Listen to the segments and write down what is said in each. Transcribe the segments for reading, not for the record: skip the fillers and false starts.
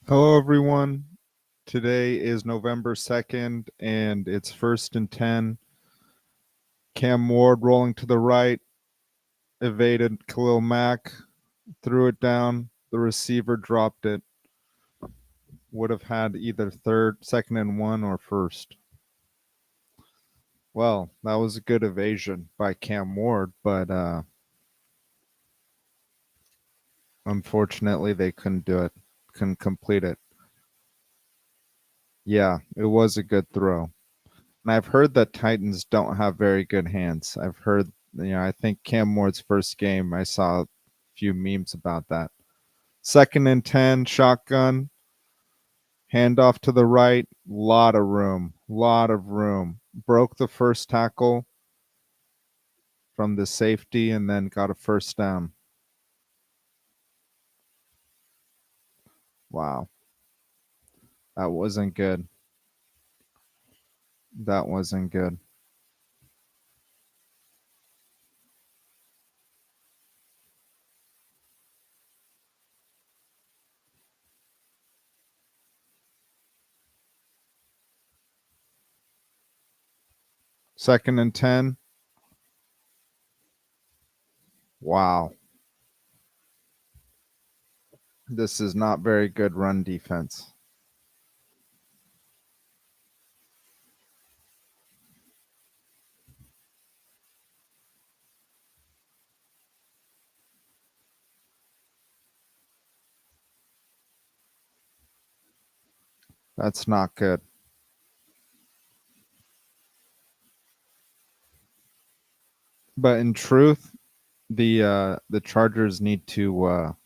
Hello, everyone. Today is November 2nd, and it's 1st and 10. Cam Ward rolling to the right, evaded Khalil Mack, threw it down. The receiver dropped it. Would have had either second and 1, or first. Well, that was a good evasion by Cam Ward, but unfortunately they couldn't do it, couldn't complete it. Yeah, it was a good throw. And I've heard that Titans don't have very good hands. I've heard, I think Cam Ward's first game, I saw a few memes about that. 2nd and 10, shotgun, handoff to the right, lot of room. Broke the first tackle from the safety and then got a first down. Wow. That wasn't good. That wasn't good. Second and 10. Wow. This is not very good run defense. That's not good. But in truth, the Chargers need to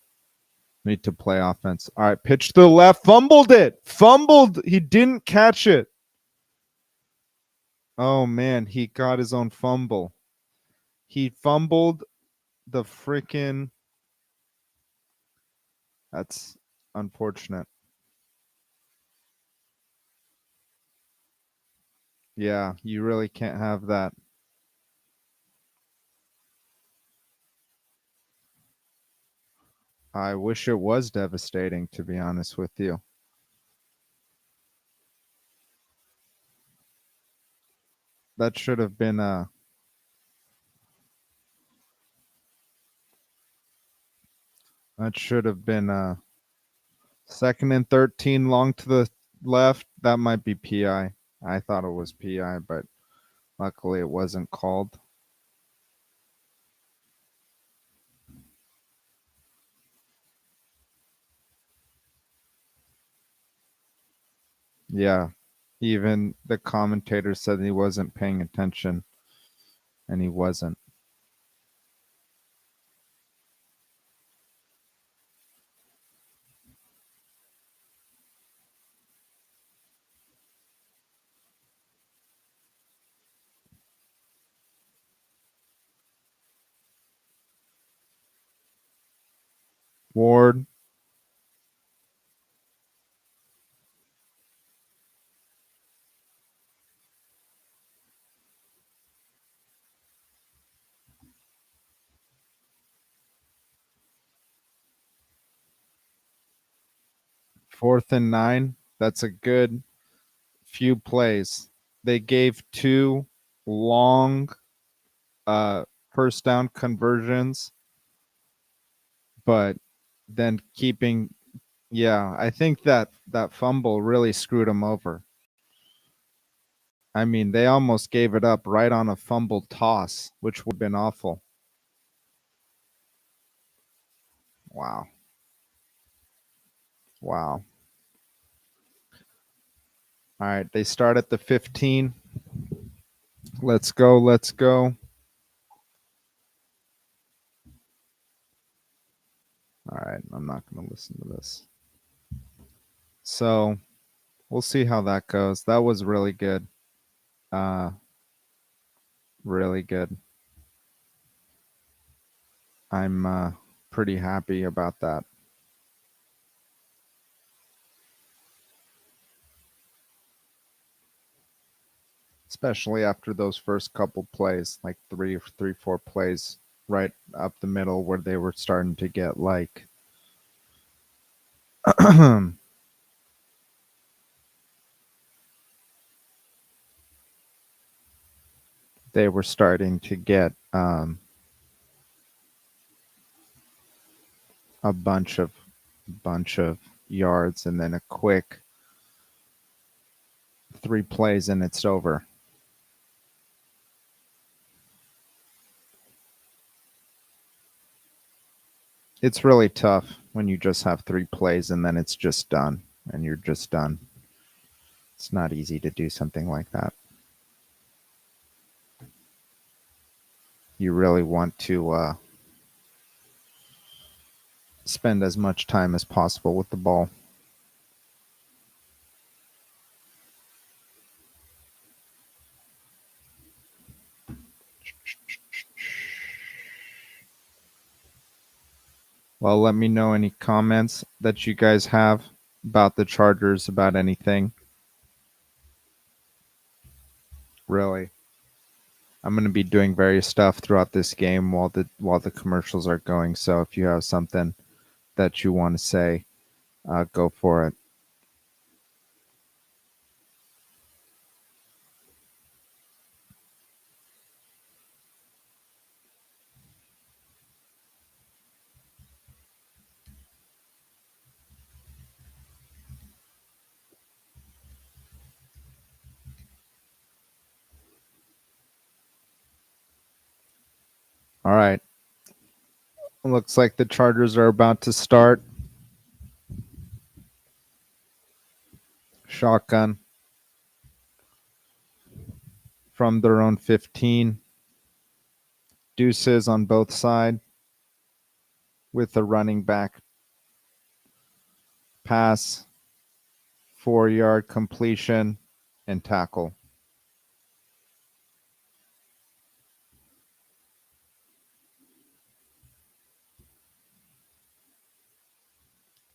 play offense. All right, pitch to the left, fumbled it. He didn't catch it. Oh man, he got his own fumble. He fumbled the freaking. That's unfortunate. Yeah, you really can't have that. I wish it was devastating, to be honest with you. That should have been a. That should have been a 2nd and 13, long to the left. That might be PI. I thought it was PI, but luckily it wasn't called. Yeah. Even the commentator said he wasn't paying attention, and he wasn't. Ward. Fourth and 9. That's a good few plays. They gave 2 long first down conversions, but then keeping. Yeah, I think that fumble really screwed them over. I mean, they almost gave it up right on a fumble toss, which would have been awful. Wow. Wow. All right, they start at the 15. Let's go. Let's go. All right, I'm not going to listen to this. So we'll see how that goes. That was really good. Really good. I'm pretty happy about that. Especially after those first couple plays, like three, 4 plays right up the middle where they were starting to get like they were starting to get a bunch of yards and then a quick 3 plays and it's over. It's really tough when you just have 3 plays and then it's just done and you're just done. It's not easy to do something like that. You really want to spend as much time as possible with the ball. Well, let me know any comments that you guys have about the Chargers, about anything. Really. I'm going to be doing various stuff throughout this game while the commercials are going. So if you have something that you want to say, go for it. All right. Looks like the Chargers are about to start. Shotgun from their own 15. Deuces on both sides with a running back pass, 4-yard completion, and tackle.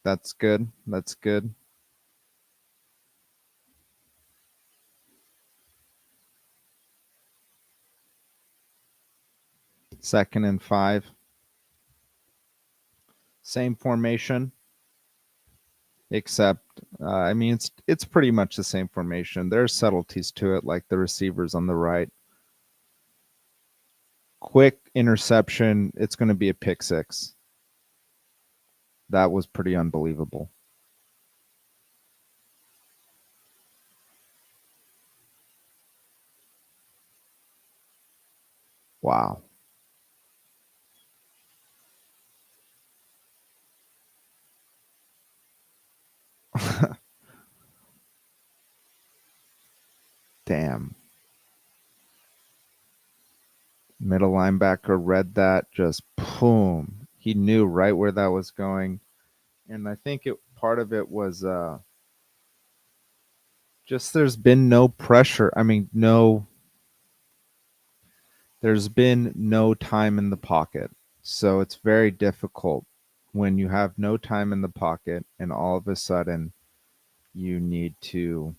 That's good. That's good. Second and 5. Same formation, except I mean it's pretty much the same formation. There's subtleties to it, like the receivers on the right. Quick interception. It's going to be a pick 6. That was pretty unbelievable. Wow. Damn. Middle linebacker read that, just boom. He knew right where that was going. And I think part of it was just there's been no pressure. I mean, there's been no time in the pocket. So it's very difficult when you have no time in the pocket and all of a sudden you need to,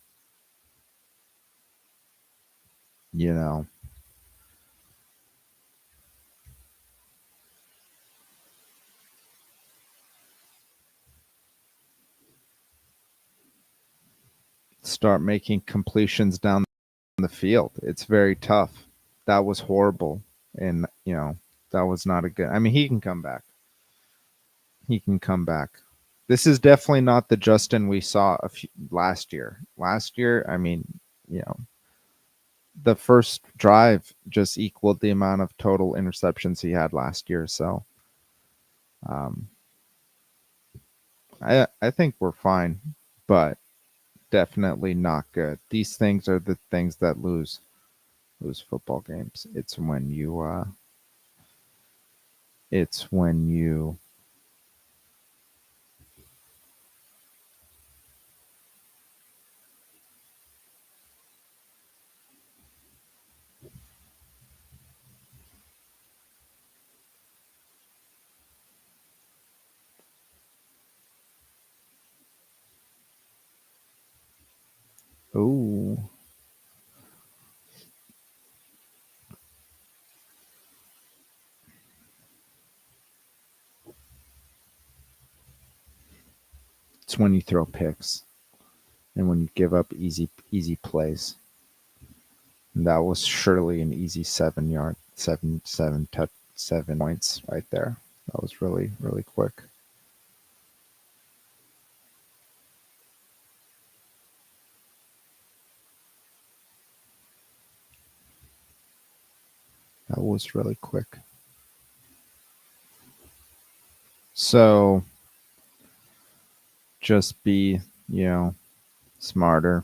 you know, start making completions down the field. It's very tough. That was horrible. And, that was not a good. I mean, he can come back. He can come back. This is definitely not the Justin we saw last year. Last year, I mean, you know, the first drive just equaled the amount of total interceptions he had last year. So, um, I think we're fine, but definitely not good. These things are the things that lose football games. It's when you ooh. It's when you throw picks and when you give up easy plays. And that was surely an easy 7 points right there. That was really, really quick. That was really quick. So just be, smarter.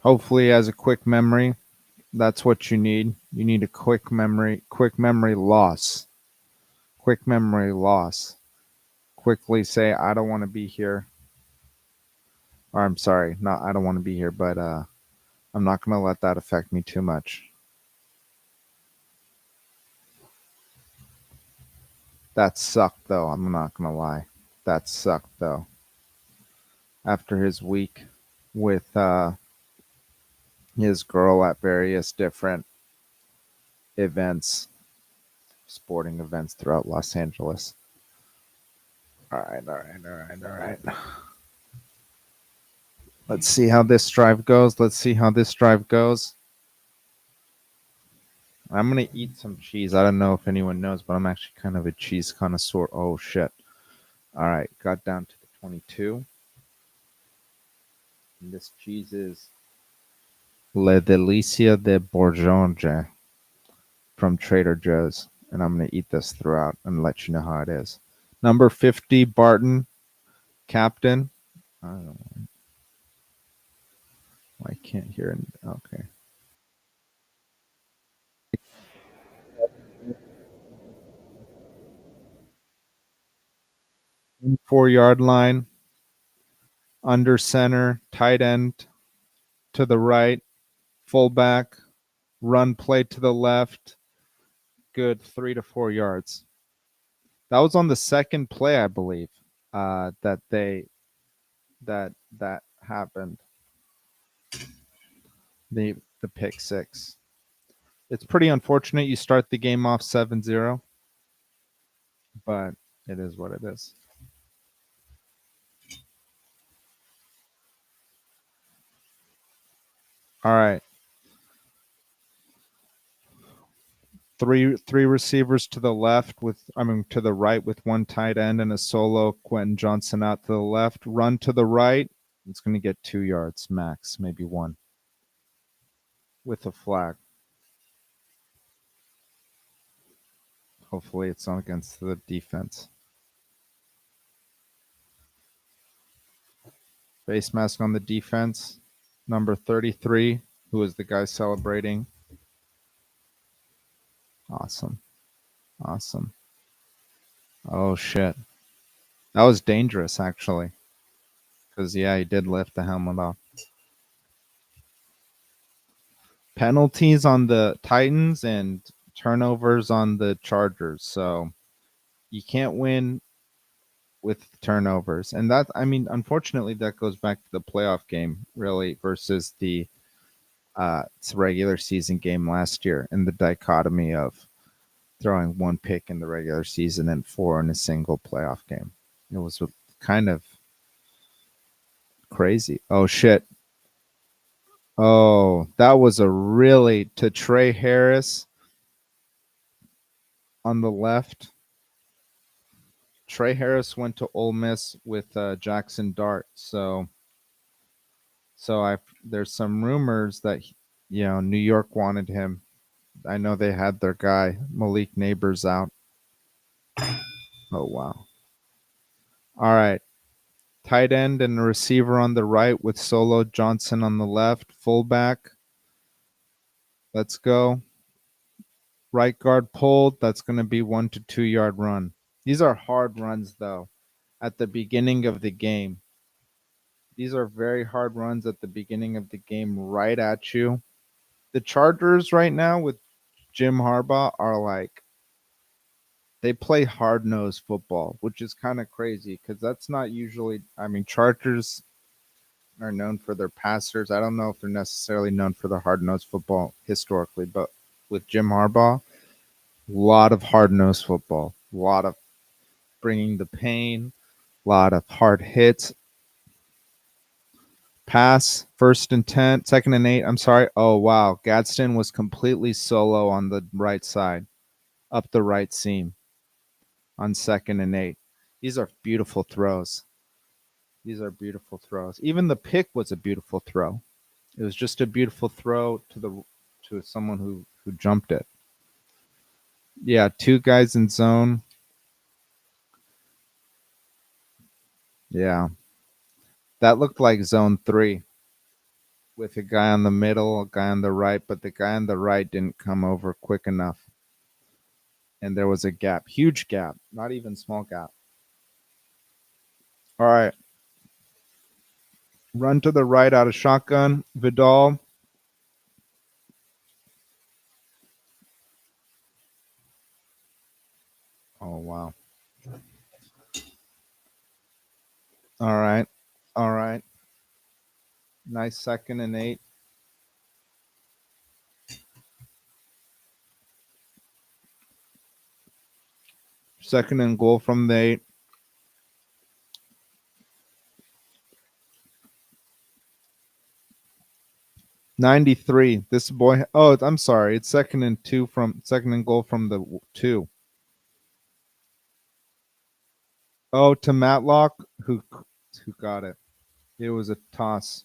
Hopefully, as a quick memory, that's what you need. You need a quick memory loss. Quick memory loss. Quickly say, I don't want to be here. Or I'm sorry, not I don't want to be here, but I'm not going to let that affect me too much. That sucked, though. I'm not going to lie. That sucked, though. After his week with his girl at various different events, sporting events throughout Los Angeles. All right. Let's see how this drive goes. I'm going to eat some cheese. I don't know if anyone knows, but I'm actually kind of a cheese connoisseur. Oh, shit. All right. Got down to the 22. And this cheese is Le Delicia de Bourgogne from Trader Joe's. And I'm going to eat this throughout and let you know how it is. Number 50, Barton, captain. I don't know why I can't hear it. Okay. 4-yard line, under center, tight end to the right, fullback, run play to the left, good 3 to 4 yards. That was on the second play, I believe, that happened. The pick six. It's pretty unfortunate you start the game off 7-0, but it is what it is. All right. Three receivers to the left to the right with one tight end and a solo Quentin Johnson out to the left. Run to the right. It's going to get 2 yards max, maybe 1 with a flag. Hopefully it's not against the defense. Face mask on the defense. Number 33, who is the guy celebrating. Awesome. Oh, shit. That was dangerous, actually. Because, he did lift the helmet off. Penalties on the Titans and turnovers on the Chargers. So you can't win with turnovers. And that, unfortunately, that goes back to the playoff game, really, versus the regular season game last year, and the dichotomy of throwing 1 pick in the regular season and 4 in a single playoff game. It was kind of crazy. Oh, shit. Oh, that was a really to Trey Harris on the left. Trey Harris went to Ole Miss with Jackson Dart, so there's some rumors that New York wanted him. I know they had their guy Malik Neighbors out. Oh wow! All right, tight end and receiver on the right with Solo Johnson on the left. Fullback. Let's go. Right guard pulled. That's going to be 1 to 2 yard run. These are hard runs though. At the beginning of the game. These are very hard runs at the beginning of the game, right at you. The Chargers right now with Jim Harbaugh are like, they play hard-nosed football, which is kind of crazy because that's not usually, Chargers are known for their passers. I don't know if they're necessarily known for their hard-nosed football historically, but with Jim Harbaugh, a lot of hard-nosed football, a lot of bringing the pain, a lot of hard hits. Pass, 1st and 10, 2nd and 8. I'm sorry. Oh, wow. Gadsden was completely solo on the right side, up the right seam on 2nd and 8. These are beautiful throws. These are beautiful throws. Even the pick was a beautiful throw. It was just a beautiful throw to someone who jumped it. Yeah, 2 guys in zone. Yeah. That looked like zone 3 with a guy on the middle, a guy on the right, but the guy on the right didn't come over quick enough. And there was a gap, huge gap, not even small gap. All right. Run to the right out of shotgun. Vidal. Oh, wow. All right. All right. Nice 2nd and 8. Second and goal from the 8. 93. This boy. Oh, I'm sorry. It's 2nd and 2 from 2nd and goal from the 2. Oh, to Matlock, who got it. It was a toss.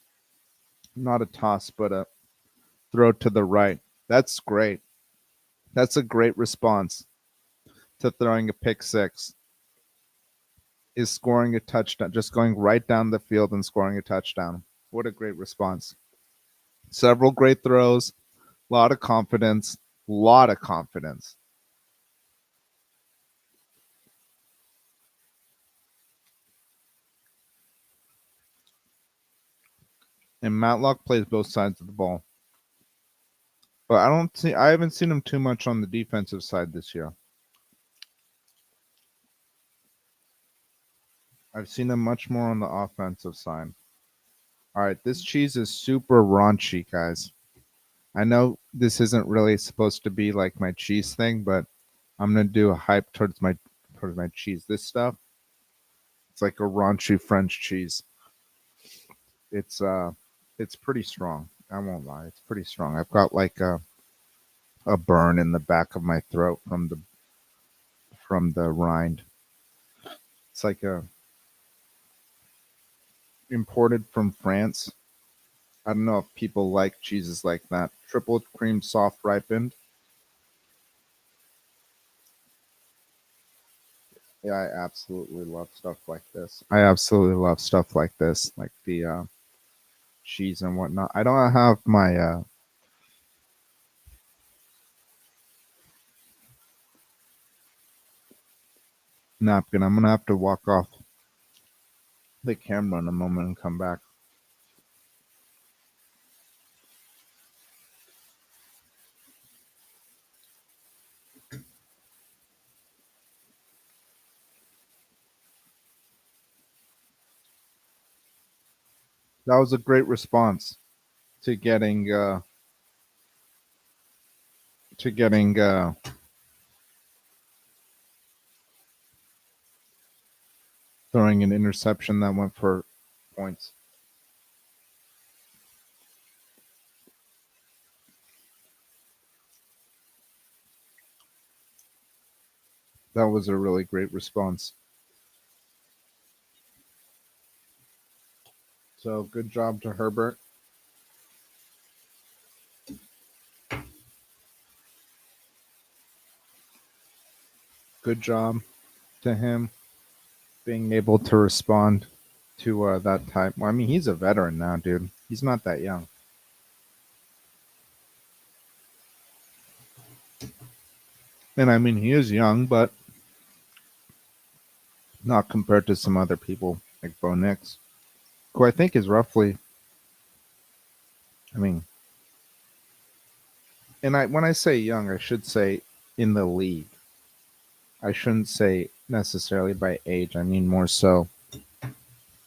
Not a toss, but a throw to the right. That's great. That's a great response to throwing a pick six. Is scoring a touchdown, just going right down the field and scoring a touchdown. What a great response. Several great throws, a lot of confidence, lot of confidence. And Matlock plays both sides of the ball. But I haven't seen him too much on the defensive side this year. I've seen him much more on the offensive side. All right, this cheese is super raunchy, guys. I know this isn't really supposed to be like my cheese thing, but I'm gonna do a hype towards my cheese. This stuff, it's like a raunchy French cheese. It's it's pretty strong. I won't lie, it's pretty strong. I've got like a burn in the back of my throat from the rind. It's like a imported from France. I don't know if people like cheeses like that. Triple cream soft ripened. Yeah, I absolutely love stuff like this. I absolutely love stuff like this, like the cheese and whatnot. I don't have my napkin. I'm gonna have to walk off the camera in a moment and come back. That was a great response to getting throwing an interception that went for points. That was a really great response. So good job to Herbert. Good job to him being able to respond to that type. Well, I mean, he's a veteran now, dude. He's not that young. And I mean, he is young, but not compared to some other people like Bo Nix, who I think is roughly, I mean, and when I say young, I should say in the league. I shouldn't say necessarily by age. I mean more so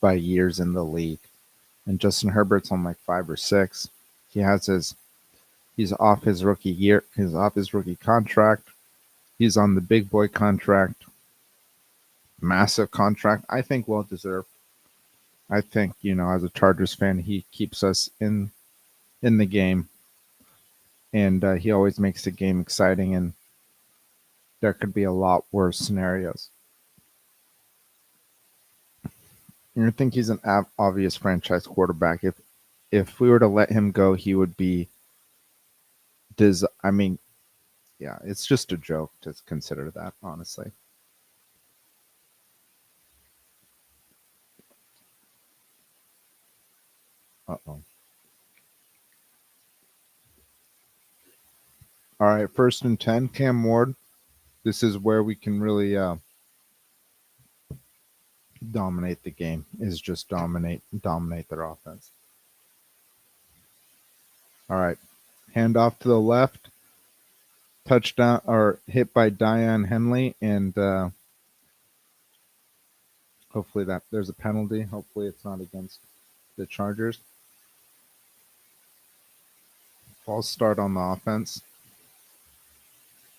by years in the league. And Justin Herbert's on like 5 or 6. He has he's off his rookie year. He's off his rookie contract. He's on the big boy contract. massive contract. I think well deserved. I think, as a Chargers fan, he keeps us in the game, and he always makes the game exciting. And there could be a lot worse scenarios. And I think he's an obvious franchise quarterback. If we were to let him go, he would be. I mean, yeah, it's just a joke to consider that, honestly. Uh-oh. All right, 1st and 10, Cam Ward. This is where we can really dominate the game. Is just dominate their offense. All right, hand off to the left. Touchdown or hit by Diane Henley, and hopefully that there's a penalty. Hopefully it's not against the Chargers. False start on the offense.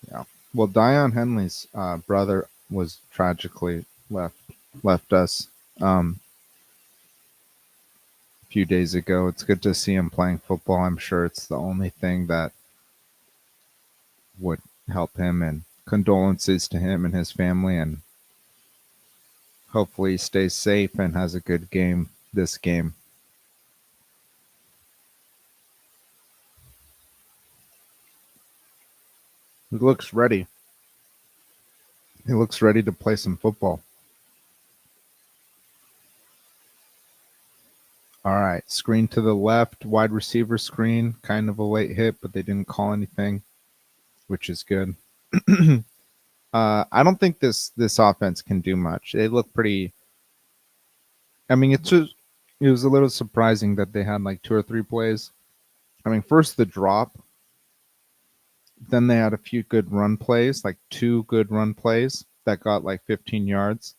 Yeah. Well, Dion Henley's brother was tragically left us a few days ago. It's good to see him playing football. I'm sure it's the only thing that would help him, and condolences to him and his family, and hopefully he stays safe and has a good game this game. He looks ready. He looks ready to play some football. All right, screen to the left, wide receiver screen, kind of a late hit, but they didn't call anything, which is good. I don't think this offense can do much. They look pretty. I mean, it was a little surprising that they had like 2 or 3 plays. I mean, first the drop, then they had a few good run plays, like 2 good run plays that got like 15 yards.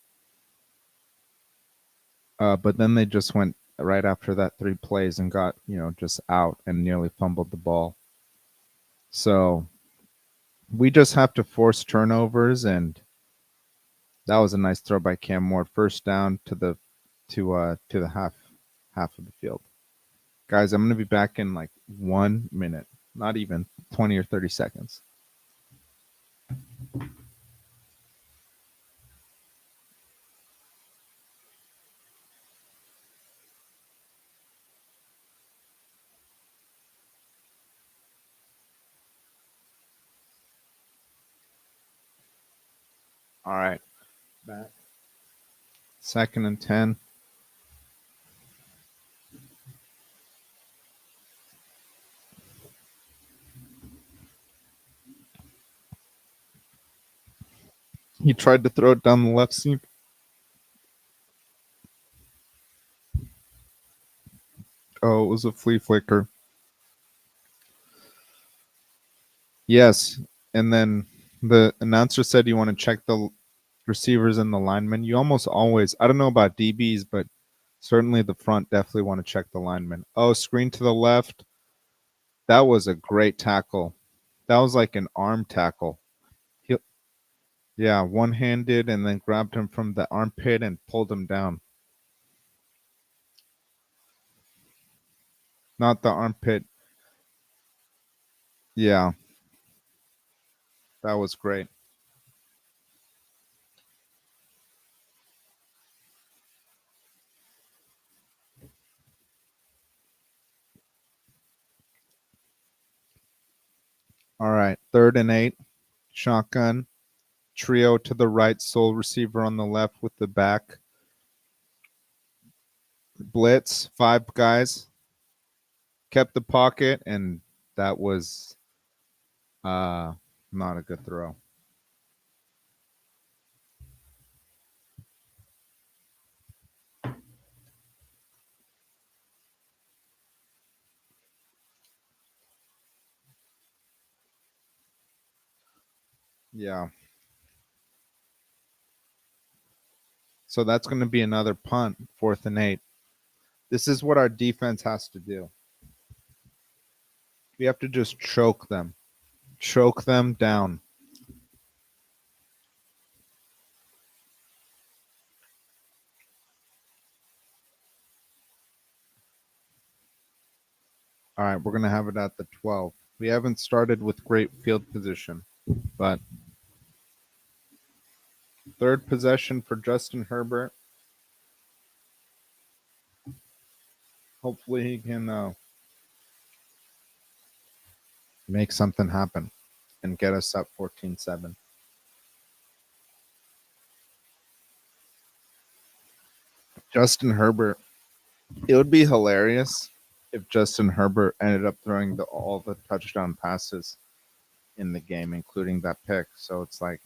But then they just went right after that 3 plays and got just out and nearly fumbled the ball. So we just have to force turnovers, and that was a nice throw by Cam Ward. First down to the half of the field. Guys, I'm going to be back in like 1 minute, not even 20 or 30 seconds. All right. Back. 2nd and 10. He tried to throw it down the left seam. Oh, it was a flea flicker. Yes. And then the announcer said you want to check the receivers and the linemen. You almost always, I don't know about DBs, but certainly the front definitely want to check the linemen. Oh, screen to the left. That was a great tackle. That was like an arm tackle. He, yeah, one-handed, and then grabbed him from the armpit and pulled him down. Not the armpit. Yeah, that was great. All right, 3rd and 8. Shotgun. Trio to the right, sole receiver on the left with the back. Blitz, 5 guys. Kept the pocket, and that was uh not a good throw. Yeah. So that's going to be another punt, 4th and 8. This is what our defense has to do. We have to just choke them down. All right, we're going to have it at the 12. We haven't started with great field position, but third possession for Justin Herbert. Hopefully he can make something happen and get us up 14-7. Justin Herbert. It would be hilarious if Justin Herbert ended up throwing all the touchdown passes in the game, including that pick. So it's like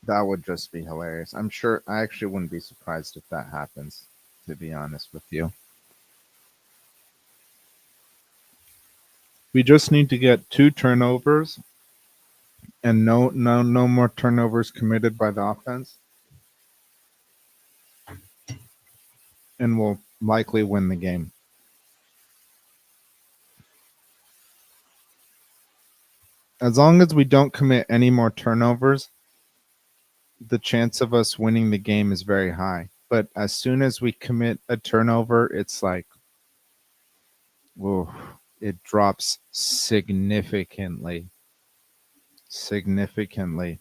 that would just be hilarious. I'm sure I actually wouldn't be surprised if that happens, to be honest with you. We just need to get 2 turnovers and no more turnovers committed by the offense, and we'll likely win the game. As long as we don't commit any more turnovers, the chance of us winning the game is very high. But as soon as we commit a turnover, it's like, whoa, it drops significantly. Significantly.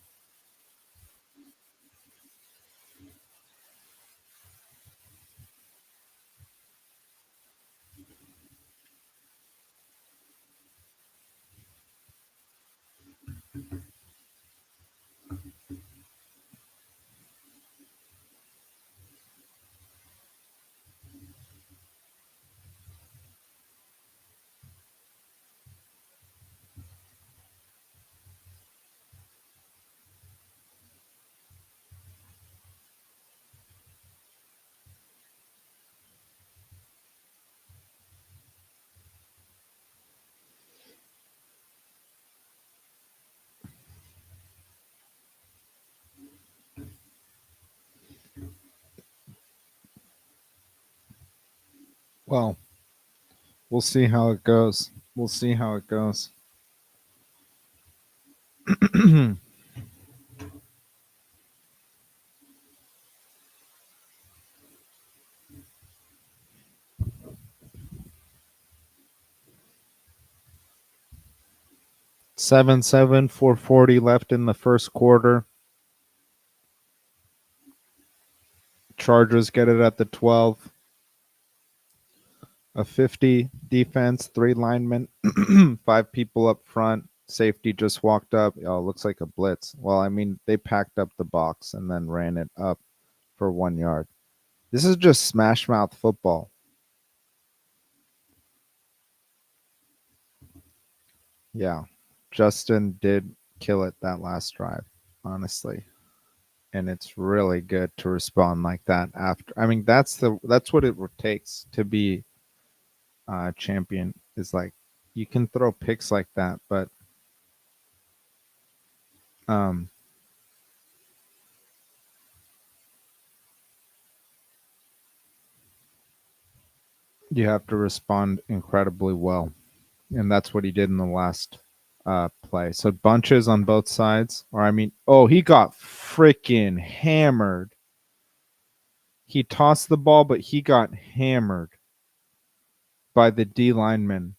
Well, we'll see how it goes. We'll see how it goes. 7-7, 440 left in the first quarter. Chargers get it at the 12. A 50 defense, 3 linemen, 5 people up front. Safety just walked up. Oh, looks like a blitz. Well, I mean, they packed up the box and then ran it up for 1 yard. This is just smash mouth football. Yeah. Justin did kill it that last drive, honestly. And it's really good to respond like that after. I mean, that's what it takes to be a champion, is like you can throw picks like that, but um you have to respond incredibly well. And that's what he did in the last play. So bunches on both sides. Or I mean, oh, he got freaking hammered. He tossed the ball, but he got hammered by the D lineman.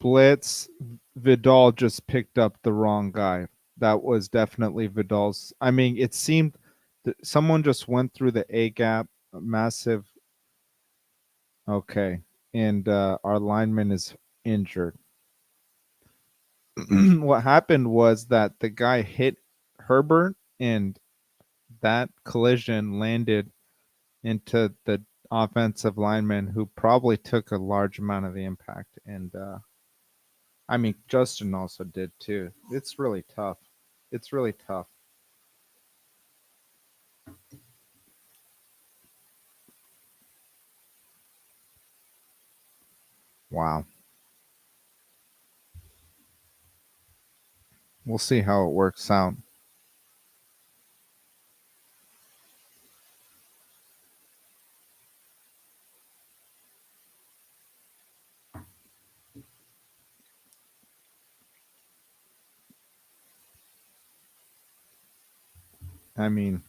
Blitz, Vidal just picked up the wrong guy. That was definitely Vidal's. I mean, it seemed that someone just went through the A gap, a massive. Okay. And our lineman is injured. What happened was that the guy hit Herbert, and that collision landed into the offensive lineman, who probably took a large amount of the impact. And I mean, Justin also did too. It's really tough. It's really tough. Wow. We'll see how it works out. I mean,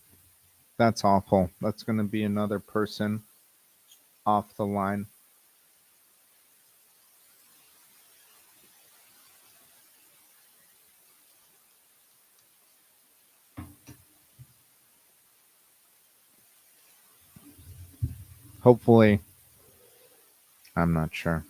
that's awful. That's going to be another person off the line. Hopefully, I'm not sure.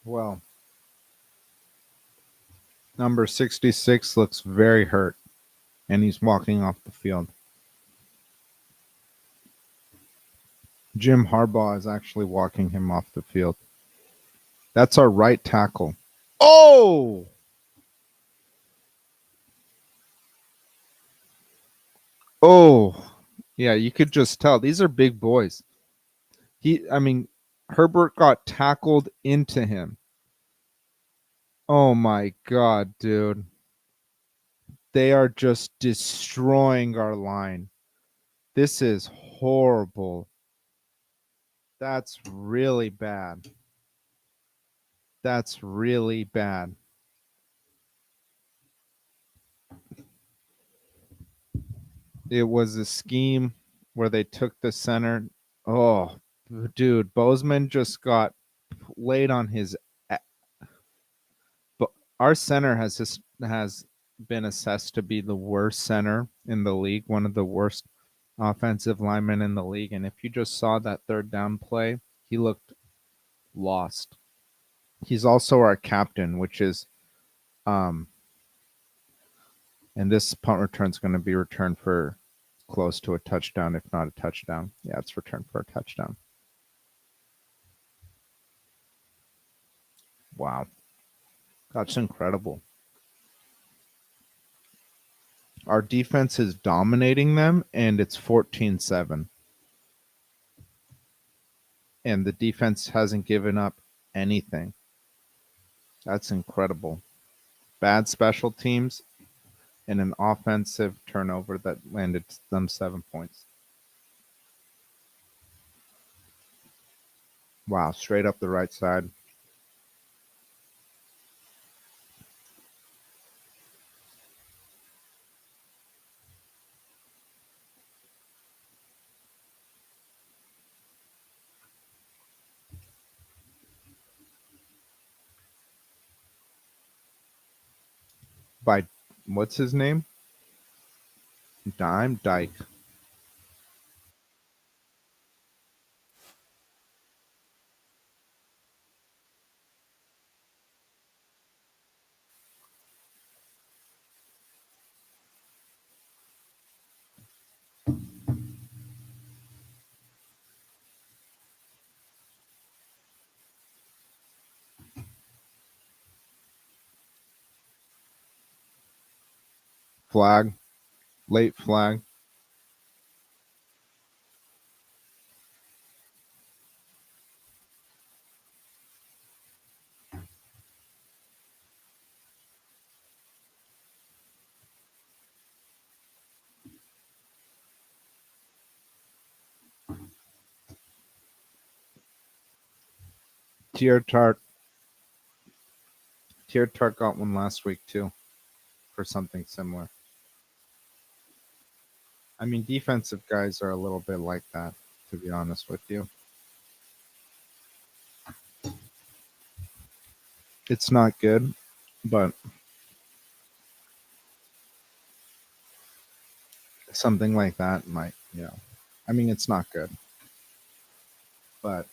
Well, number 66 looks very hurt, and he's walking off the field. Jim Harbaugh is actually walking him off the field. That's our right tackle. Oh! Oh! Yeah, you could just tell. These are big boys. Herbert got tackled into him. Oh my God, dude. They are just destroying our line. This is horrible. That's really bad. That's really bad. It was a scheme where they took the center. Oh, dude, Bozeman just got laid on his. But our center has been assessed to be the worst center in the league, one of the worst offensive linemen in the league. And if you just saw that third down play, he looked lost. He's also our captain, which is and this punt return is going to be returned for close to a touchdown, if not a touchdown. Yeah, it's returned for a touchdown. Wow. That's incredible. Our defense is dominating them, and it's 14-7. And the defense hasn't given up anything. That's incredible. Bad special teams and an offensive turnover that landed them 7 points. Wow, straight up the right side. By what's his name? Dime Dyke. Flag. Late flag. Tier Tart got one last week too for something similar. I mean, defensive guys are a little bit like that, to be honest with you. It's not good, but something like that might, I mean, it's not good, but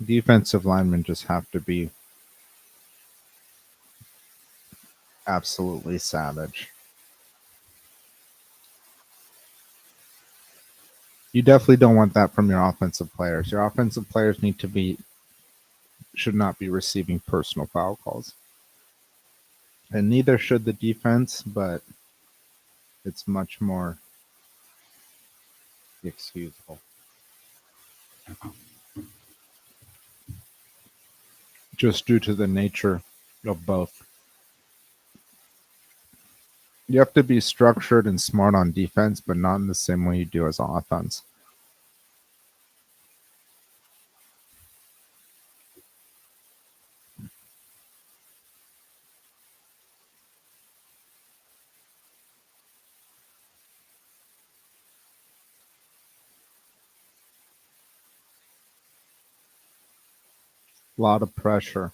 Defensive linemen just have to be absolutely savage. You definitely don't want that from your offensive players. Your offensive players should not be receiving personal foul calls. And neither should the defense, but it's much more excusable. Just due to the nature of both. You have to be structured and smart on defense, but not in the same way you do as offense. A lot of pressure.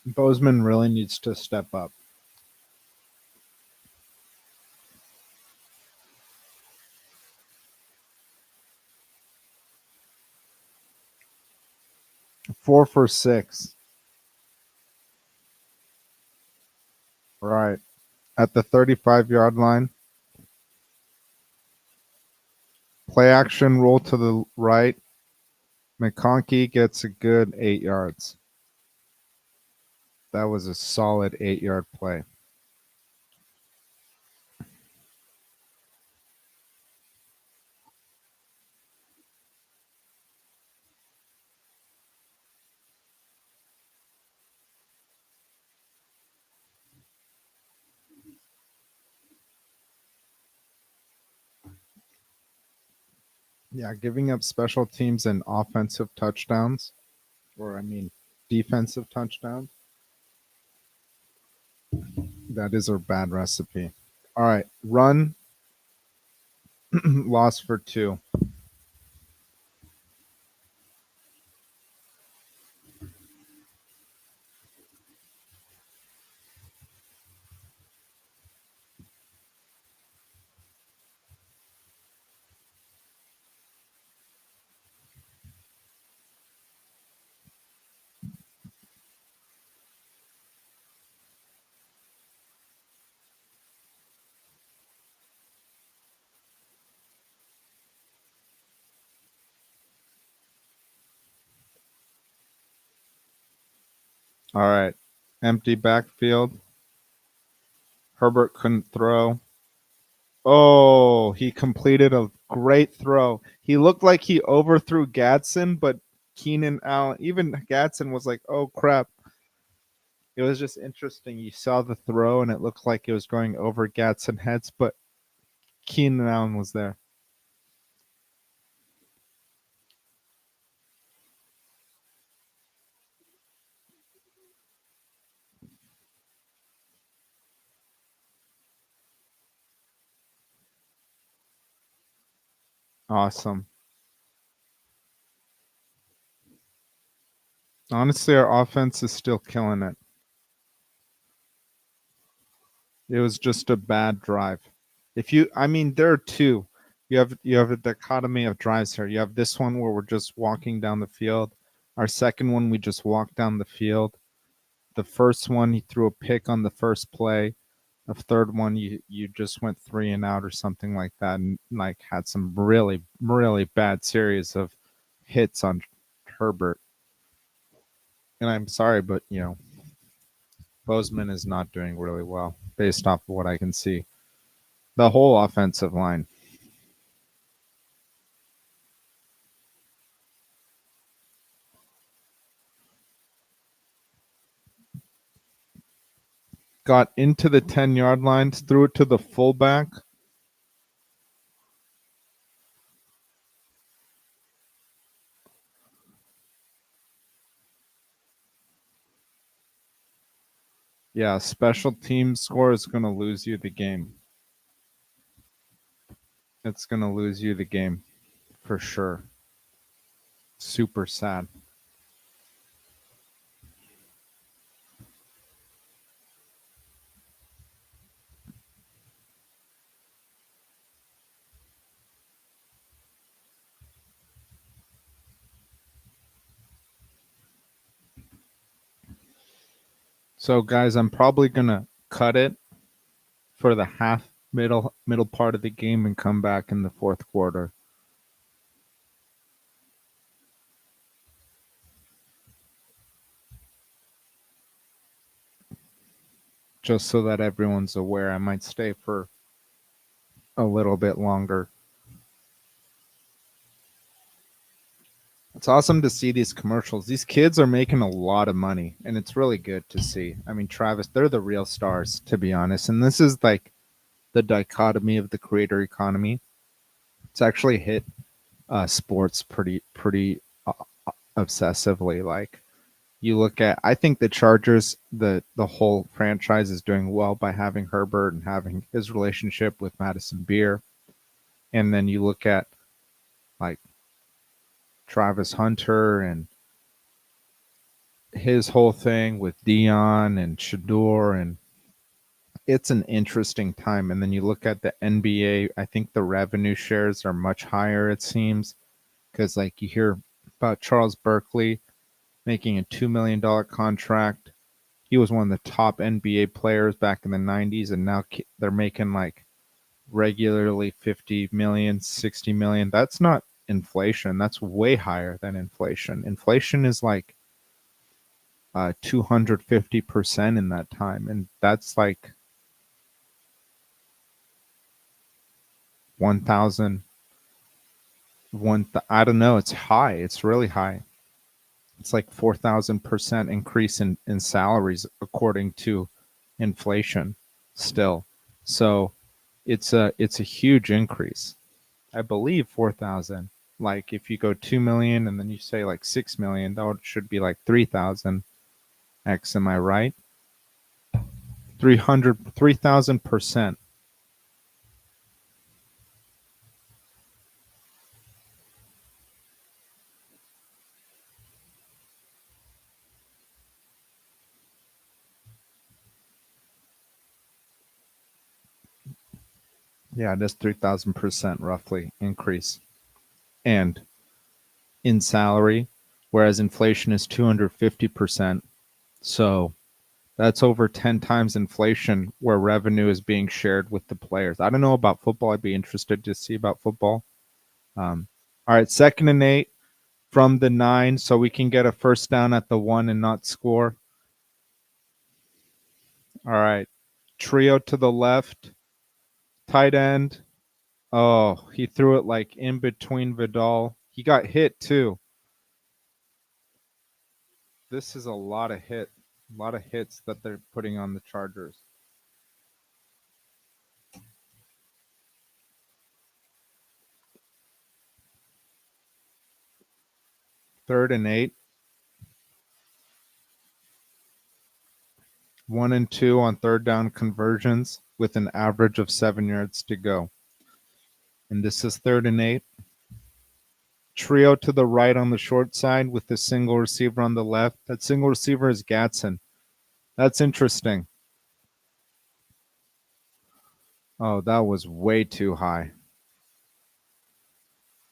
Bozeman really needs to step up. Four for six. Right. At the 35-yard line. Play action roll to the right. McConkey gets a good 8 yards. That was a solid 8-yard play. Yeah, giving up special teams and offensive touchdowns, or I mean, defensive touchdowns, that is a bad recipe. All right, run, loss for 2. All right, empty backfield. Herbert couldn't throw. Oh, he completed a great throw. He looked like he overthrew Gadsden, but Keenan Allen, even Gadsden was like, oh crap. It was just interesting. You saw the throw and it looked like it was going over Gadsden heads, but Keenan Allen was there. Awesome. Honestly, our offense is still killing it. It was just a bad drive. I mean, there are two. You have a dichotomy of drives here. You have this one where we're just walking down the field. Our second one, we just walked down the field. The first one, he threw a pick on the first play. The third one, you just went 3 and out or something like that, and like had some really really bad series of hits on Herbert. And I'm sorry, but Bozeman is not doing really well based off of what I can see. The whole offensive line got into the 10-yard lines, threw it to the fullback. Yeah, special team score is going to lose you the game. It's going to lose you the game for sure. Super sad. So, guys, I'm probably gonna cut it for the middle part of the game and come back in the fourth quarter. Just so that everyone's aware. I might stay for a little bit longer. It's awesome to see these commercials. These kids are making a lot of money, and it's really good to see. I mean, Travis, they're the real stars, to be honest. And this is like the dichotomy of the creator economy. It's actually hit sports pretty obsessively. Like you look at, I think the Chargers, the whole franchise is doing well by having Herbert and having his relationship with Madison Beer, and then you look at like Travis Hunter and his whole thing with Dion and Shador, and it's an interesting time. And then you look at the NBA, I think the revenue shares are much higher, it seems, because like you hear about Charles Barkley making a $2 million contract. He was one of the top NBA players back in the 90s, and now they're making like regularly 50 million, 60 million. That's not inflation. That's way higher than inflation. Inflation is like 250% in that time. And that's like 1,000, I don't know. It's high. It's really high. It's like 4,000% increase in salaries according to inflation still. So it's a huge increase. I believe 4,000. Like if you go 2 million and then you say like 6 million, that should be like 3,000 X. Am I right? 3,000%. Yeah, it is 3,000% roughly increase. And in salary, whereas inflation is 250%. So that's over 10 times inflation where revenue is being shared with the players. I don't know about football. I'd be interested to see about football. All right, 2nd and 8 from the 9, so we can get a first down at the 1 and not score. All right, trio to the left, tight end. Oh, he threw it like in between Vidal. He got hit too. This is a lot of hits that they're putting on the Chargers. 3rd and 8, 1 and 2 on third down conversions with an average of 7 yards to go. And this is 3rd and 8. Trio to the right on the short side with the single receiver on the left. That single receiver is Gatson. That's interesting. Oh, that was way too high.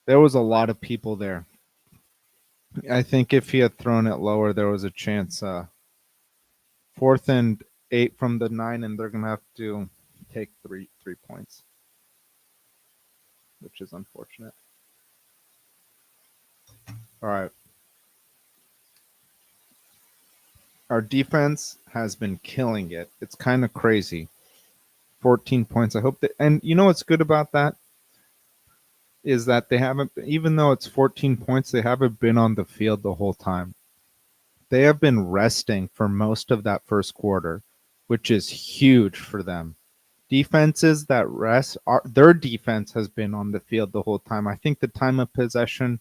There was a lot of people there. I think if he had thrown it lower, there was a chance. 4th and 8 from the 9, and they're gonna have to take three points, which is unfortunate. All right. Our defense has been killing it. It's kind of crazy. 14 points. I hope that, and you know what's good about that is that they haven't, even though it's 14 points, they haven't been on the field the whole time. They have been resting for most of that first quarter, which is huge for them. Defenses that rest, their defense has been on the field the whole time. I think the time of possession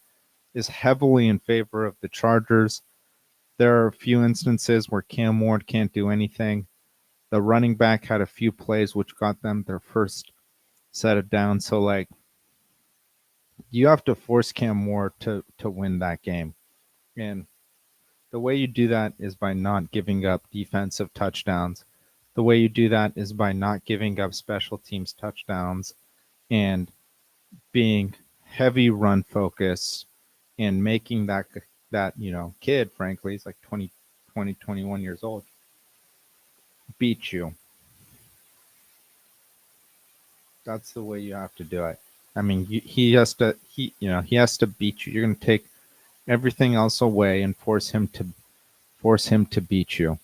is heavily in favor of the Chargers. There are a few instances where Cam Ward can't do anything. The running back had a few plays which got them their first set of downs. So like you have to force Cam Ward to win that game. And the way you do that is by not giving up defensive touchdowns. The way you do that is by not giving up special teams touchdowns and being heavy run focused and making that kid, frankly, he's like 20, 21 years old, beat you. That's the way you have to do it. I mean, he has to he has to beat you. You're going to take everything else away and force him to beat you.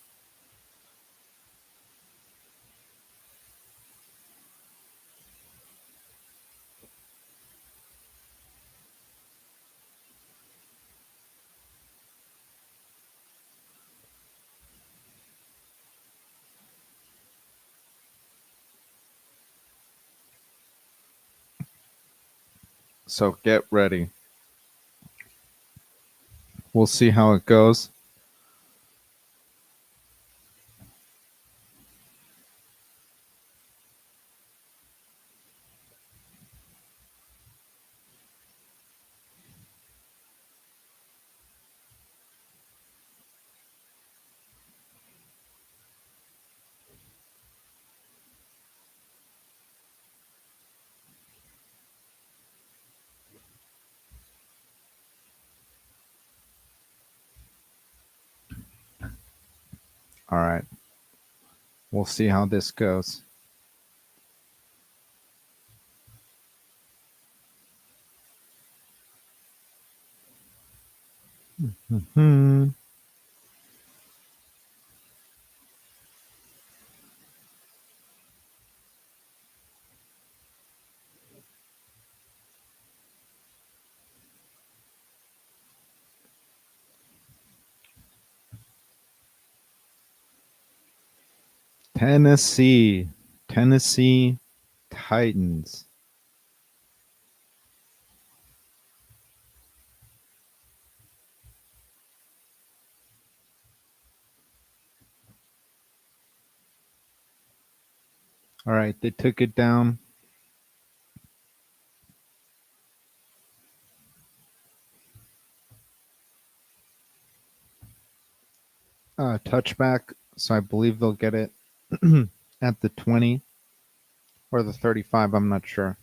So get ready. We'll see how it goes. All right. We'll see how this goes. Hmm. Tennessee. Tennessee Titans. All right, they took it down. Touchback. So I believe they'll get it at the 20 or the 35. I'm not sure.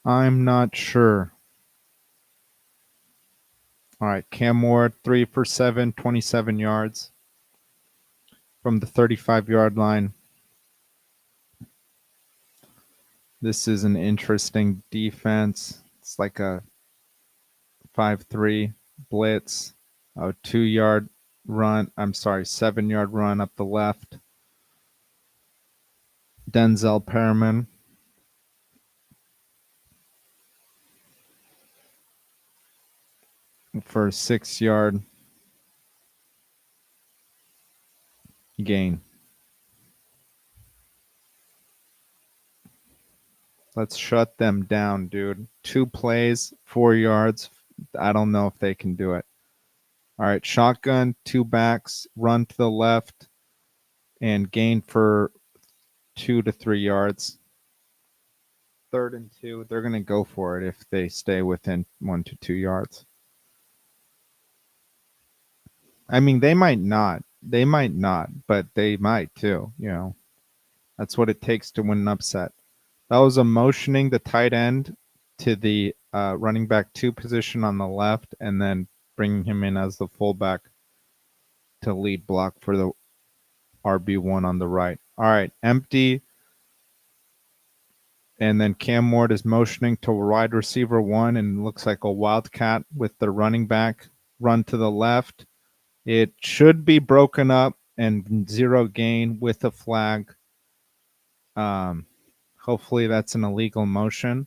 I'm not sure. All right, Cam Ward, 3 for 7, 27 yards from the 35-yard line. This is an interesting defense. It's like a 5-3 blitz, a 2-yard run. I'm sorry, 7-yard run up the left. Denzel Perriman. For a 6-yard gain. Let's shut them down, dude. 2 plays, 4 yards. I don't know if they can do it. All right, shotgun, 2 backs, run to the left, and gain for 2 to 3 yards. 3rd and 2. They're going to go for it if they stay within 1 to 2 yards. I mean, they might not. They might not, but they might too. That's what it takes to win an upset. That was a motioning the tight end to the running back 2 position on the left, and then bringing him in as the fullback to lead block for the RB1 on the right. All right, empty. And then Cam Ward is motioning to wide receiver 1, and looks like a wildcat with the running back run to the left. It should be broken up and 0 gain with a flag. Hopefully that's an illegal motion.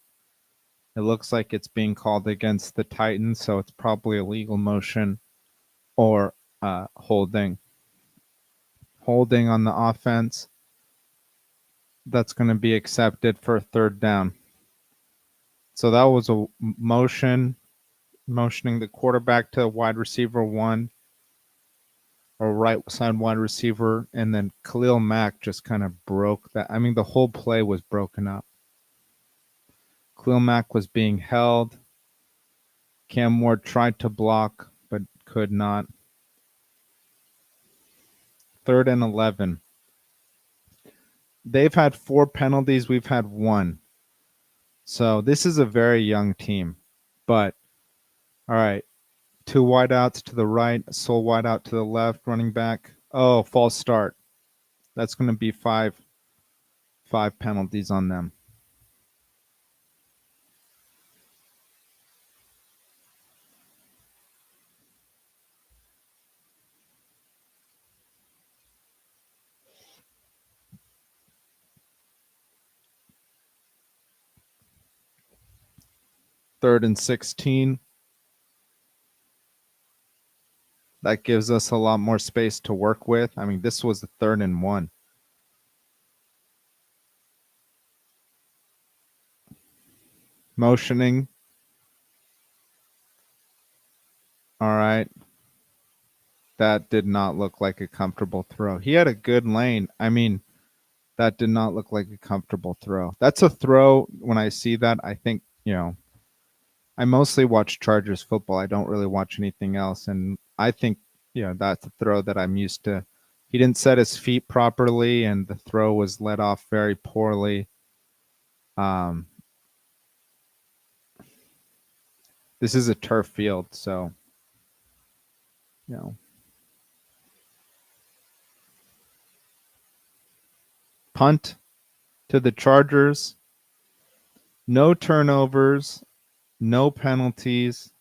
It looks like it's being called against the Titans, so it's probably a legal motion or holding. Holding on the offense. That's going to be accepted for a 3rd down. So that was a motioning the quarterback to wide receiver 1 or right side wide receiver, and then Khalil Mack just kind of broke that. I mean, the whole play was broken up. Khalil Mack was being held. Cam Ward tried to block, but could not. 3rd and 11. They've had 4 penalties. We've had 1. So this is a very young team. But All right. 2 wideouts to the right, sole wideout to the left, running back. Oh, false start. That's going to be five penalties on them. Third and 16. That gives us a lot more space to work with. I mean, this was the 3rd and 1. Motioning. All right. That did not look like a comfortable throw. He had a good lane. I mean, that did not look like a comfortable throw. That's a throw. When I see that, I think, I mostly watch Chargers football. I don't really watch anything else. And I think, that's a throw that I'm used to. He didn't set his feet properly, and the throw was let off very poorly. This is a turf field, so, punt to the Chargers. No turnovers, no penalties,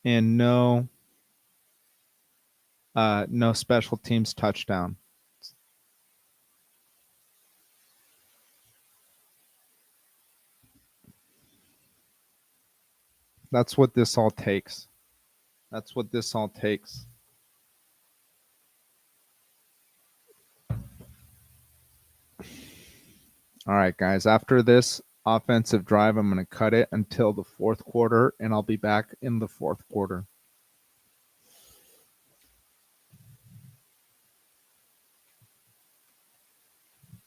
and no special teams touchdown. That's what this all takes. That's what this all takes. All right, guys. After this offensive drive, I'm going to cut it until the 4th quarter, and I'll be back in the 4th quarter.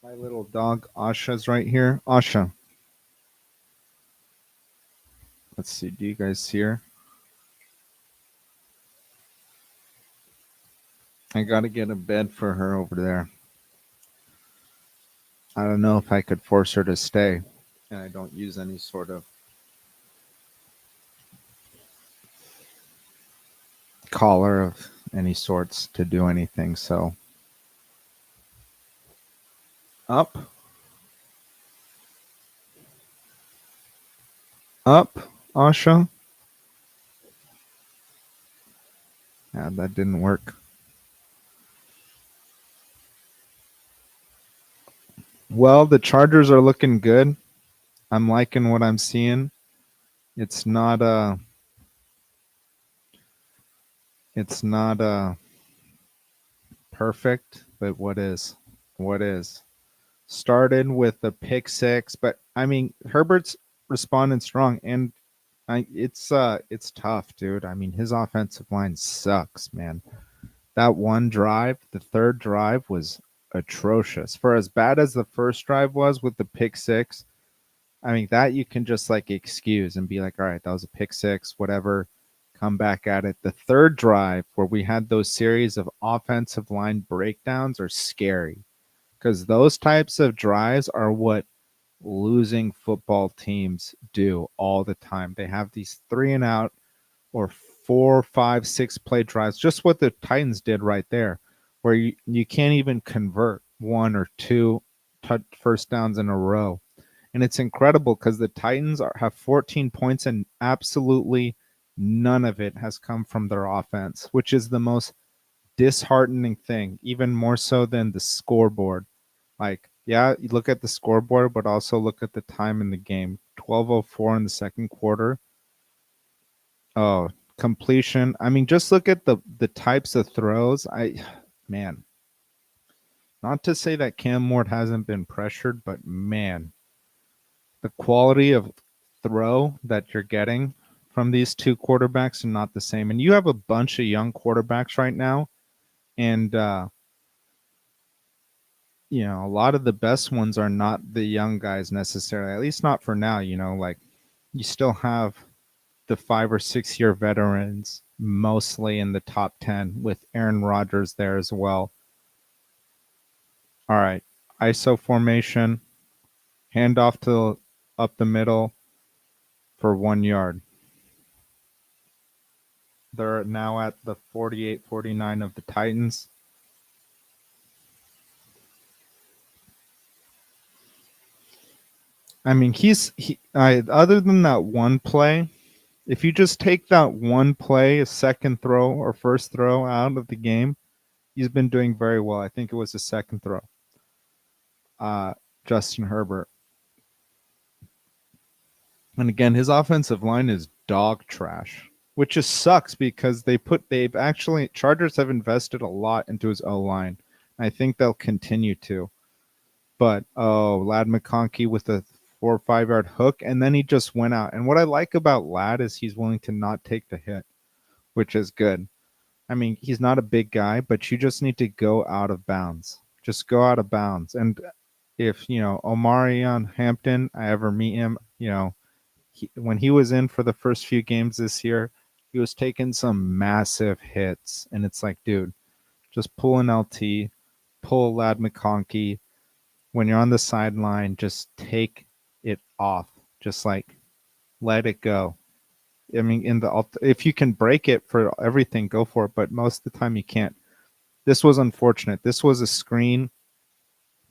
My little dog, Asha's right here. Asha. Let's see. Do you guys see her? I got to get a bed for her over there. I don't know if I could force her to stay, and I don't use any sort of collar of any sorts to do anything. So, up, Asha. Yeah, that didn't work. Well, the Chargers are looking good. I'm liking what I'm seeing. It's not perfect, but what is? What is? Started with a pick six, but I mean Herbert's responding strong, and it's tough, dude. I mean his offensive line sucks, man. That one drive, the 3rd drive was atrocious. For as bad as the first drive was with the pick six, I mean, that you can just like excuse and be like, all right, that was a pick six, whatever, come back at it. The 3rd drive, where we had those series of offensive line breakdowns, are scary because those types of drives are what losing football teams do all the time. They have these 3 and out or 4, 5, 6 play drives, just what the Titans did right there, where you can't even convert 1 or 2 first downs in a row. And it's incredible because the Titans have 14 points and absolutely none of it has come from their offense, which is the most disheartening thing, even more so than the scoreboard. Like, yeah, you look at the scoreboard, but also look at the time in the game. 12:04 in the 2nd quarter. Oh, completion. I mean, just look at the types of throws. Man, not to say that Cam Ward hasn't been pressured, but man, the quality of throw that you're getting from these two quarterbacks are not the same. And you have a bunch of young quarterbacks right now, and a lot of the best ones are not the young guys necessarily. At least not for now. Like you still have the 5 or 6 year veterans mostly in the top 10 with Aaron Rodgers there as well. All right. ISO formation, handoff to up the middle for 1 yard. They're now at the 48-49 of the Titans. I mean, other than that one play, if you just take that one play, a second throw or first throw out of the game, he's been doing very well. I think it was the second throw. Uh, Justin Herbert. And again, his offensive line is dog trash, which just sucks because they've actually Chargers have invested a lot into his O line. I think they'll continue to. But Lad McConkey with a 4 or 5 yard hook, and then he just went out. And what I like about Lad is he's willing to not take the hit, which is good. I mean, he's not a big guy, but you just need to go out of bounds. Just go out of bounds. And if Omarion Hampton, I ever meet him, when he was in for the first few games this year, he was taking some massive hits, and it's like, dude, just pull an LT, pull Lad McConkey. When you're on the sideline, just take it off. Just like let it go. I mean, if you can break it for everything, go for it. But most of the time, you can't. This was unfortunate. This was a screen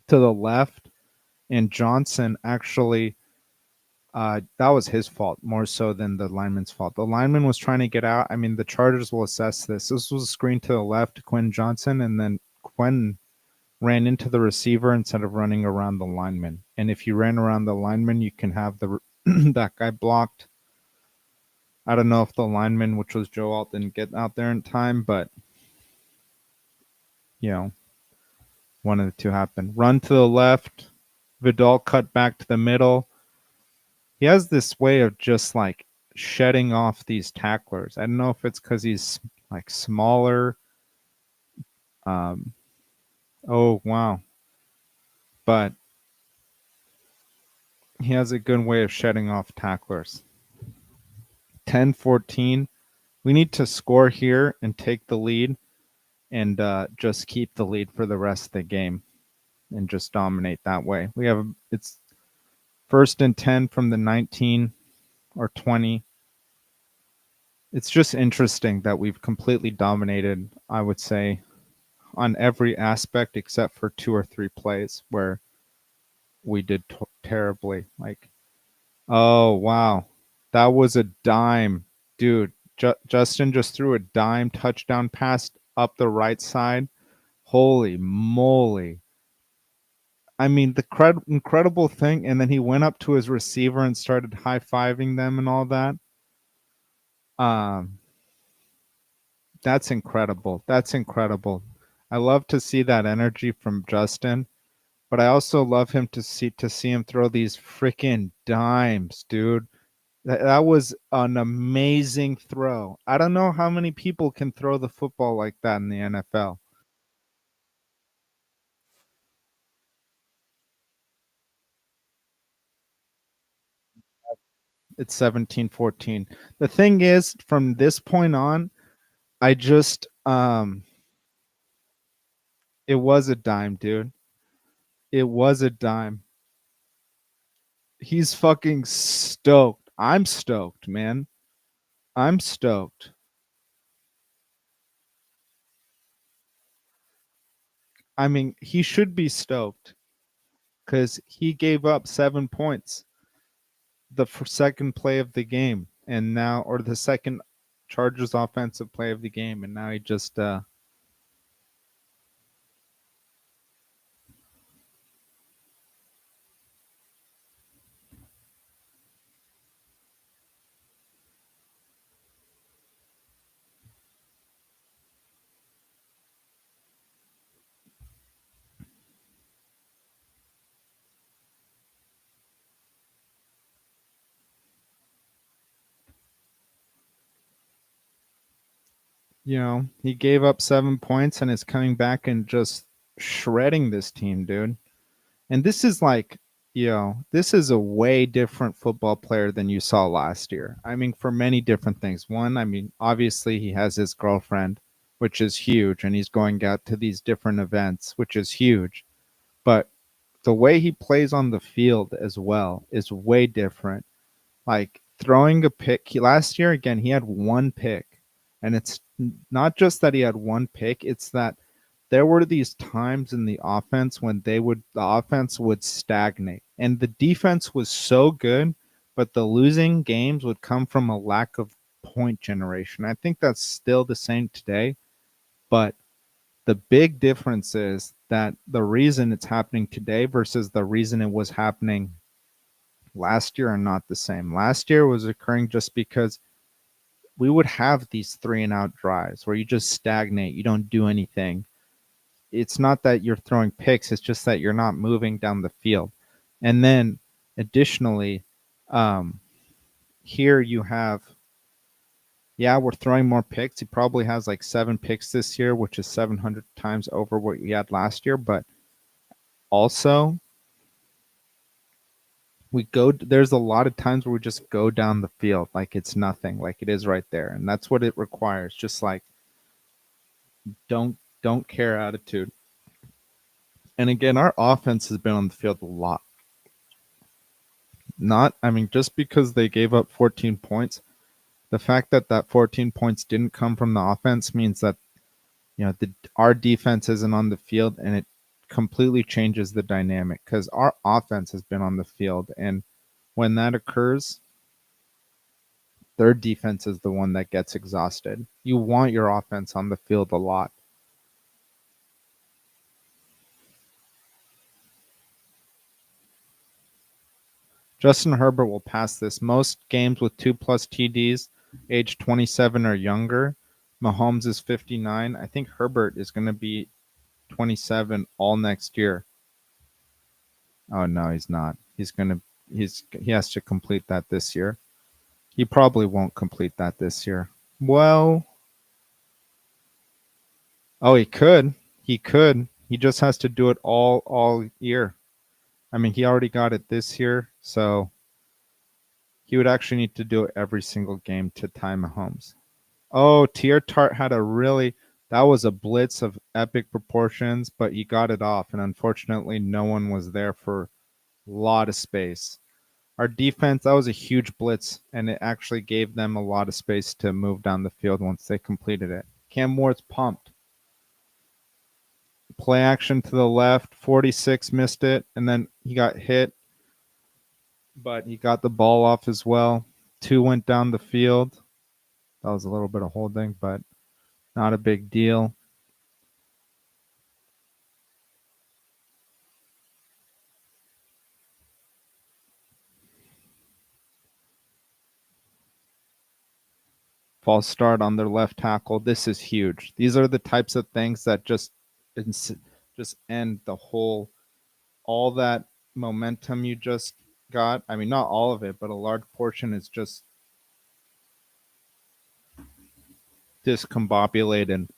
to the left, and Johnson actually. That was his fault more so than the lineman's fault. The lineman was trying to get out. I mean, the Chargers will assess this. This was a screen to the left to Quinn Johnson, and then Quinn ran into the receiver instead of running around the lineman. And if you ran around the lineman, you can have the that guy blocked. I don't know if the lineman, which was Joe Alt, didn't get out there in time, but one of the two happened. Run to the left. Vidal cut back to the middle. He has this way of just like shedding off these tacklers. I don't know if it's because he's like smaller. Oh wow. But he has a good way of shedding off tacklers. 10-14. We need to score here and take the lead and just keep the lead for the rest of the game and just dominate that way. It's 1st and 10 from the 19 or 20. It's just interesting that we've completely dominated, I would say, on every aspect except for 2 or 3 plays where we did terribly. Like, oh, wow. That was a dime. Dude, Justin just threw a dime touchdown pass up the right side. Holy moly. I mean, the incredible thing, and then he went up to his receiver and started high-fiving them and all that. That's incredible. That's incredible. I love to see that energy from Justin, but I also love him to see him throw these freaking dimes, dude. That was an amazing throw. I don't know how many people can throw the football like that in the NFL. It's 17-14. The thing is, from this point on, I just it was a dime, dude. It was a dime. He's fucking stoked. I'm stoked, man. I'm stoked. I mean, he should be stoked because he gave up 7 points the second play of the game, and now, or the second Chargers offensive play of the game, and now he just he gave up 7 points and is coming back and just shredding this team, dude. And this is like, this is a way different football player than you saw last year. I mean, for many different things. One, I mean, obviously he has his girlfriend, which is huge, and he's going out to these different events, which is huge. But the way he plays on the field as well is way different. Like throwing a pick. Last year, again, he had one pick. And it's not just that he had one pick, it's that there were these times in the offense when the offense would stagnate. And the defense was so good, but the losing games would come from a lack of point generation. I think that's still the same today, but the big difference is that the reason it's happening today versus the reason it was happening last year are not the same. Last year was occurring just because we would have these 3-and-out drives where you just stagnate, you don't do anything. It's not that you're throwing picks, it's just that you're not moving down the field. And then additionally, here you have, yeah, we're throwing more picks. He probably has like 7 picks this year, which is 700 times over what he had last year. But also, there's a lot of times where we just go down the field like it's nothing, like it is right there. And that's what it requires. Just like don't care attitude. And again, our offense has been on the field a lot. Just because they gave up 14 points, the fact that 14 points didn't come from the offense means that our defense isn't on the field, and it completely changes the dynamic because our offense has been on the field, and when that occurs, their defense is the one that gets exhausted. You want your offense on the field a lot. Justin Herbert will pass this. Most games with 2+ TDs, age 27 or younger. Mahomes is 59. I think Herbert is going to be 27 all next year. Oh no, he's not. He has to complete that this year. He probably won't complete that this year. Well, he could. He could. He just has to do it all year. He already got it this year, so he would actually need to do it every single game to tie Mahomes. Oh, Tier Tart had that was a blitz of epic proportions, but he got it off, and unfortunately no one was there for a lot of space. Our defense, that was a huge blitz, and it actually gave them a lot of space to move down the field once they completed it. Cam Moore's pumped. Play action to the left, 46 missed it, and then he got hit, but he got the ball off as well. 2 went down the field. That was a little bit of holding, but not a big deal. False start on their left tackle. This is huge. These are the types of things that just end the all that momentum you just got. Not all of it, but a large portion is just discombobulated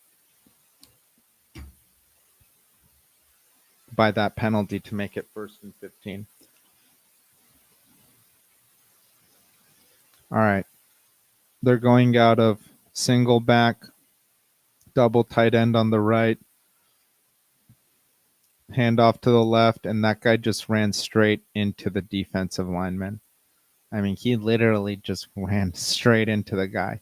by that penalty to make it 1st and 15. All right. They're going out of single back, double tight end on the right, handoff to the left, and that guy just ran straight into the defensive lineman. He literally just ran straight into the guy.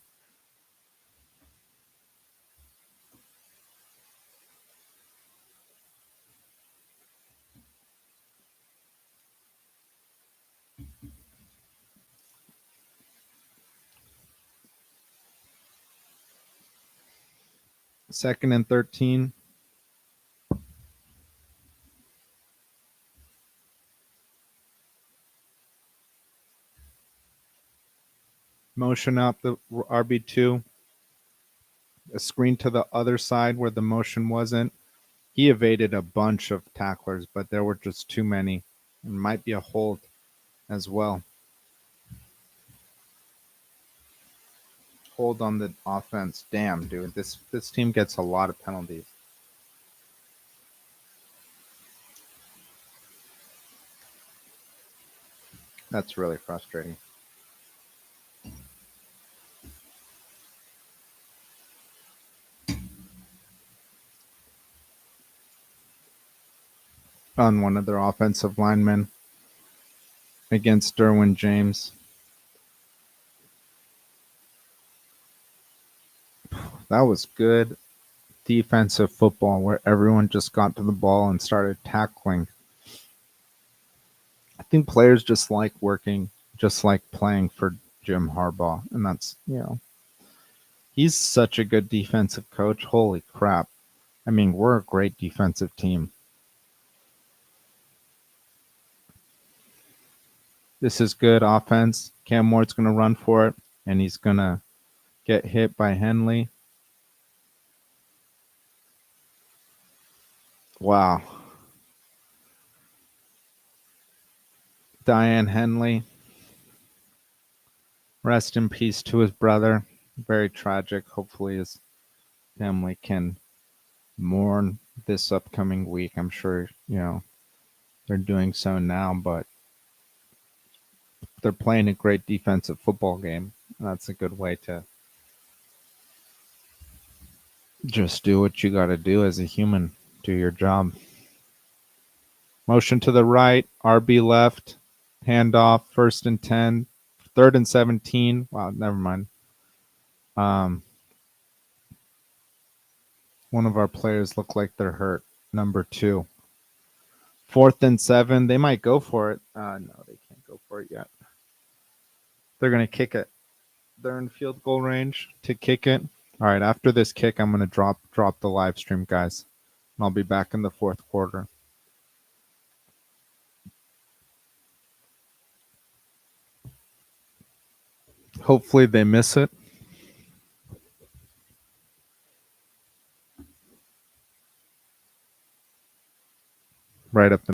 Second and 13. Motion out the RB2. A screen to the other side where the motion wasn't. He evaded a bunch of tacklers, but there were just too many. It might be a hold as well. Hold on the offense. Damn, dude. This team gets a lot of penalties. That's really frustrating. On one of their offensive linemen against Derwin James. That was good defensive football where everyone just got to the ball and started tackling. I think players just like working, just like playing for Jim Harbaugh. And that's, he's such a good defensive coach. Holy crap. I mean, we're a great defensive team. This is good offense. Cam Moore's going to run for it, and he's going to get hit by Henley. Wow. Diane Henley. Rest in peace to his brother. Very tragic. Hopefully his family can mourn this upcoming week. I'm sure, they're doing so now, but they're playing a great defensive football game. That's a good way to just do what you got to do as a human. Do your job. Motion to the right, RB left, handoff, 1st and 10, 3rd and 17. Wow, never mind. One of our players look like they're hurt. Number 2. 4th and 7. They might go for it. No, they can't go for it yet. They're going to kick it. They're in field goal range to kick it. All right, after this kick, I'm going to drop the live stream, guys. And I'll be back in the 4th quarter. Hopefully they miss it. Right up the